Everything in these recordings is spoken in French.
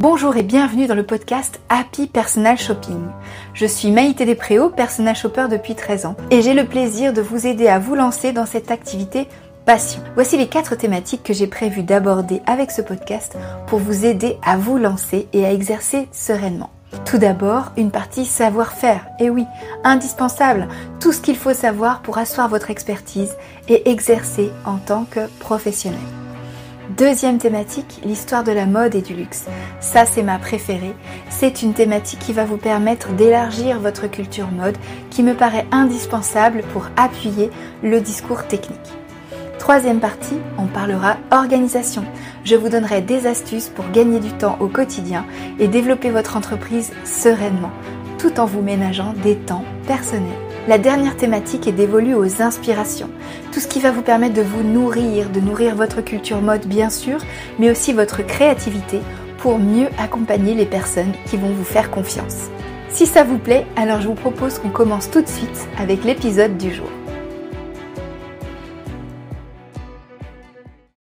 Bonjour et bienvenue dans le podcast Happy Personal Shopping. Je suis Maïté Despréaux, personal shopper depuis 13 ans et j'ai le plaisir de vous aider à vous lancer dans cette activité passion. Voici les 4 thématiques que j'ai prévu d'aborder avec ce podcast pour vous aider à vous lancer et à exercer sereinement. Tout d'abord, une partie savoir-faire. Et oui, indispensable, tout ce qu'il faut savoir pour asseoir votre expertise et exercer en tant que professionnel. Deuxième thématique, l'histoire de la mode et du luxe. Ça, c'est ma préférée. C'est une thématique qui va vous permettre d'élargir votre culture mode, qui me paraît indispensable pour appuyer le discours technique. Troisième partie, on parlera organisation. Je vous donnerai des astuces pour gagner du temps au quotidien et développer votre entreprise sereinement, tout en vous ménageant des temps personnels. La dernière thématique est dévolue aux inspirations. Tout ce qui va vous permettre de vous nourrir, de nourrir votre culture mode bien sûr, mais aussi votre créativité pour mieux accompagner les personnes qui vont vous faire confiance. Si ça vous plaît, alors je vous propose qu'on commence tout de suite avec l'épisode du jour.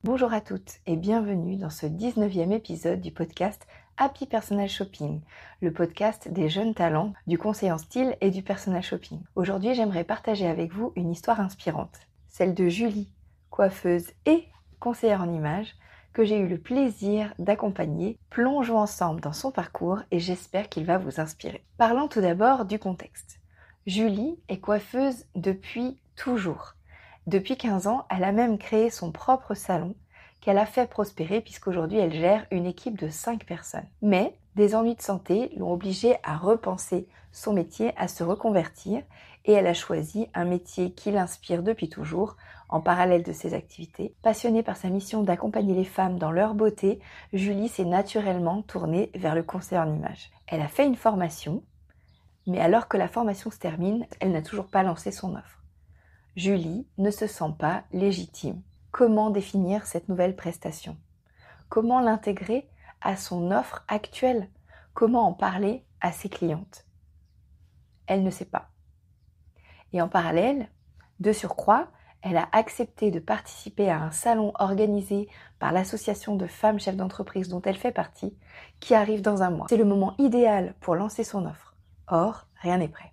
Bonjour à toutes et bienvenue dans ce 19e épisode du podcast Happy Personal Shopping, le podcast des jeunes talents, du conseil en style et du personal shopping. Aujourd'hui, j'aimerais partager avec vous une histoire inspirante, celle de Julie, coiffeuse et conseillère en images, que j'ai eu le plaisir d'accompagner. Plongeons ensemble dans son parcours et j'espère qu'il va vous inspirer. Parlons tout d'abord du contexte. Julie est coiffeuse depuis toujours. Depuis 15 ans, elle a même créé son propre salon qu'elle a fait prospérer puisqu'aujourd'hui elle gère une équipe de 5 personnes. Mais des ennuis de santé l'ont obligée à repenser son métier, à se reconvertir et elle a choisi un métier qui l'inspire depuis toujours en parallèle de ses activités. Passionnée par sa mission d'accompagner les femmes dans leur beauté, Julie s'est naturellement tournée vers le conseil en images. Elle a fait une formation, mais alors que la formation se termine, elle n'a toujours pas lancé son offre. Julie ne se sent pas légitime. Comment définir cette nouvelle prestation? Comment l'intégrer à son offre actuelle? Comment en parler à ses clientes? Elle ne sait pas. Et en parallèle, de surcroît, elle a accepté de participer à un salon organisé par l'association de femmes chefs d'entreprise dont elle fait partie, qui arrive dans un mois. C'est le moment idéal pour lancer son offre. Or, rien n'est prêt.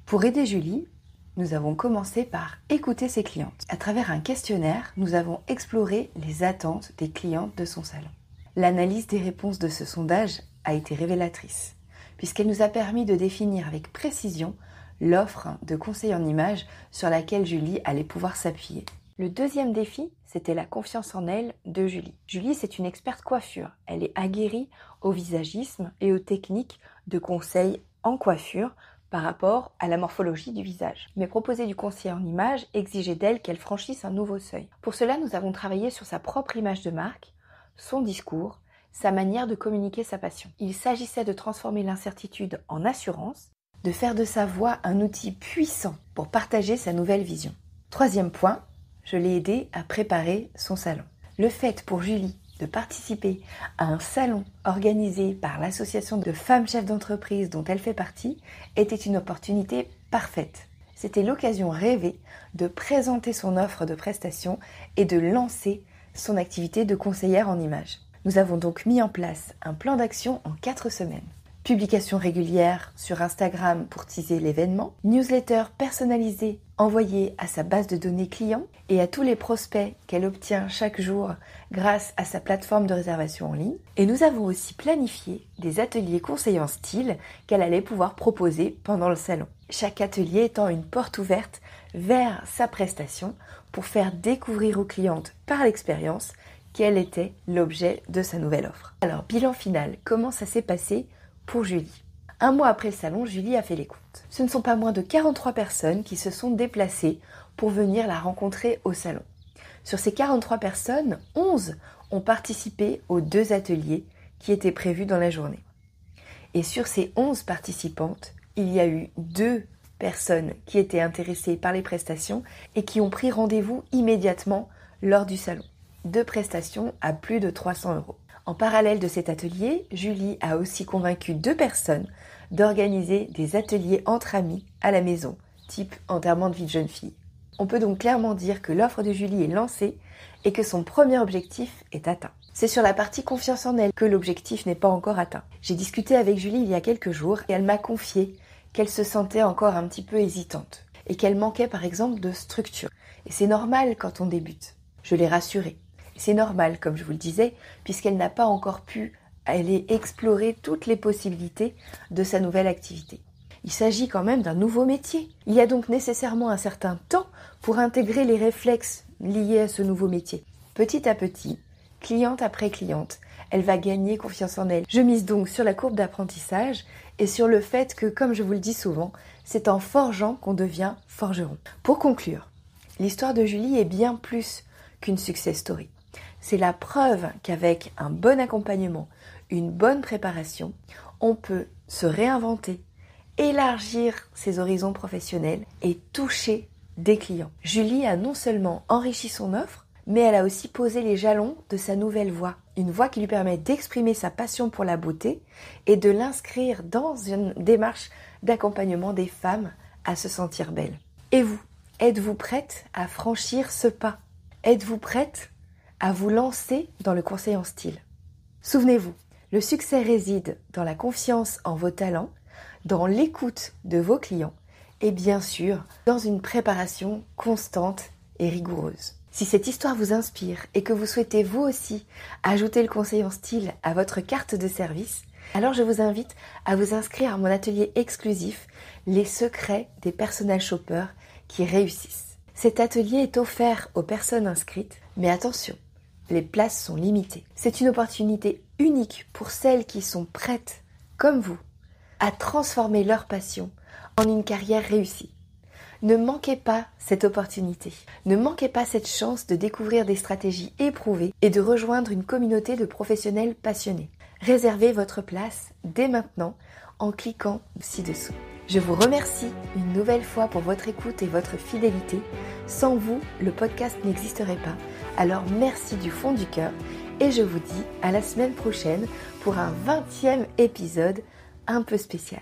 Pour aider Julie, nous avons commencé par écouter ses clientes. À travers un questionnaire, nous avons exploré les attentes des clientes de son salon. L'analyse des réponses de ce sondage a été révélatrice, puisqu'elle nous a permis de définir avec précision l'offre de conseil en images sur laquelle Julie allait pouvoir s'appuyer. Le deuxième défi, c'était la confiance en elle de Julie. Julie, c'est une experte coiffure. Elle est aguerrie au visagisme et aux techniques de conseil en coiffure, par rapport à la morphologie du visage. Mais proposer du conseil en images exigeait d'elle qu'elle franchisse un nouveau seuil. Pour cela, nous avons travaillé sur sa propre image de marque, son discours, sa manière de communiquer sa passion. Il s'agissait de transformer l'incertitude en assurance, de faire de sa voix un outil puissant pour partager sa nouvelle vision. Troisième point, je l'ai aidée à préparer son salon. Le fait pour Julie de participer à un salon organisé par l'association de femmes chefs d'entreprise dont elle fait partie était une opportunité parfaite. C'était l'occasion rêvée de présenter son offre de prestations et de lancer son activité de conseillère en images. Nous avons donc mis en place un plan d'action en 4 semaines. Publication régulière sur Instagram pour teaser l'événement, newsletter personnalisée envoyée à sa base de données clients et à tous les prospects qu'elle obtient chaque jour grâce à sa plateforme de réservation en ligne. Et nous avons aussi planifié des ateliers conseils en style qu'elle allait pouvoir proposer pendant le salon. Chaque atelier étant une porte ouverte vers sa prestation pour faire découvrir aux clientes par l'expérience quel était l'objet de sa nouvelle offre. Alors, bilan final, comment ça s'est passé pour Julie? Un mois après le salon, Julie a fait les comptes. Ce ne sont pas moins de 43 personnes qui se sont déplacées pour venir la rencontrer au salon. Sur ces 43 personnes, 11 ont participé aux 2 ateliers qui étaient prévus dans la journée. Et sur ces 11 participantes, il y a eu 2 personnes qui étaient intéressées par les prestations et qui ont pris rendez-vous immédiatement lors du salon. 2 prestations à plus de 300 €. En parallèle de cet atelier, Julie a aussi convaincu 2 personnes d'organiser des ateliers entre amis à la maison, type enterrement de vie de jeune fille. On peut donc clairement dire que l'offre de Julie est lancée et que son premier objectif est atteint. C'est sur la partie confiance en elle que l'objectif n'est pas encore atteint. J'ai discuté avec Julie il y a quelques jours et elle m'a confié qu'elle se sentait encore un petit peu hésitante et qu'elle manquait par exemple de structure. Et c'est normal quand on débute. Je l'ai rassurée. C'est normal, comme je vous le disais, puisqu'elle n'a pas encore pu aller explorer toutes les possibilités de sa nouvelle activité. Il s'agit quand même d'un nouveau métier. Il y a donc nécessairement un certain temps pour intégrer les réflexes liés à ce nouveau métier. Petit à petit, cliente après cliente, elle va gagner confiance en elle. Je mise donc sur la courbe d'apprentissage et sur le fait que, comme je vous le dis souvent, c'est en forgeant qu'on devient forgeron. Pour conclure, l'histoire de Julie est bien plus qu'une success story. C'est la preuve qu'avec un bon accompagnement, une bonne préparation, on peut se réinventer, élargir ses horizons professionnels et toucher des clients. Julie a non seulement enrichi son offre, mais elle a aussi posé les jalons de sa nouvelle voie. Une voie qui lui permet d'exprimer sa passion pour la beauté et de l'inscrire dans une démarche d'accompagnement des femmes à se sentir belles. Et vous, êtes-vous prête à franchir ce pas? Êtes-vous prête à vous lancer dans le conseil en style? Souvenez-vous, le succès réside dans la confiance en vos talents, dans l'écoute de vos clients et bien sûr dans une préparation constante et rigoureuse. Si cette histoire vous inspire et que vous souhaitez vous aussi ajouter le conseil en style à votre carte de service, alors je vous invite à vous inscrire à mon atelier exclusif Les secrets des personal shoppers qui réussissent. Cet atelier est offert aux personnes inscrites, mais attention, les places sont limitées. C'est une opportunité unique pour celles qui sont prêtes, comme vous, à transformer leur passion en une carrière réussie. Ne manquez pas cette opportunité. Ne manquez pas cette chance de découvrir des stratégies éprouvées et de rejoindre une communauté de professionnels passionnés. Réservez votre place dès maintenant en cliquant ci-dessous. Je vous remercie une nouvelle fois pour votre écoute et votre fidélité. Sans vous, le podcast n'existerait pas. Alors merci du fond du cœur et je vous dis à la semaine prochaine pour un 20e épisode un peu spécial.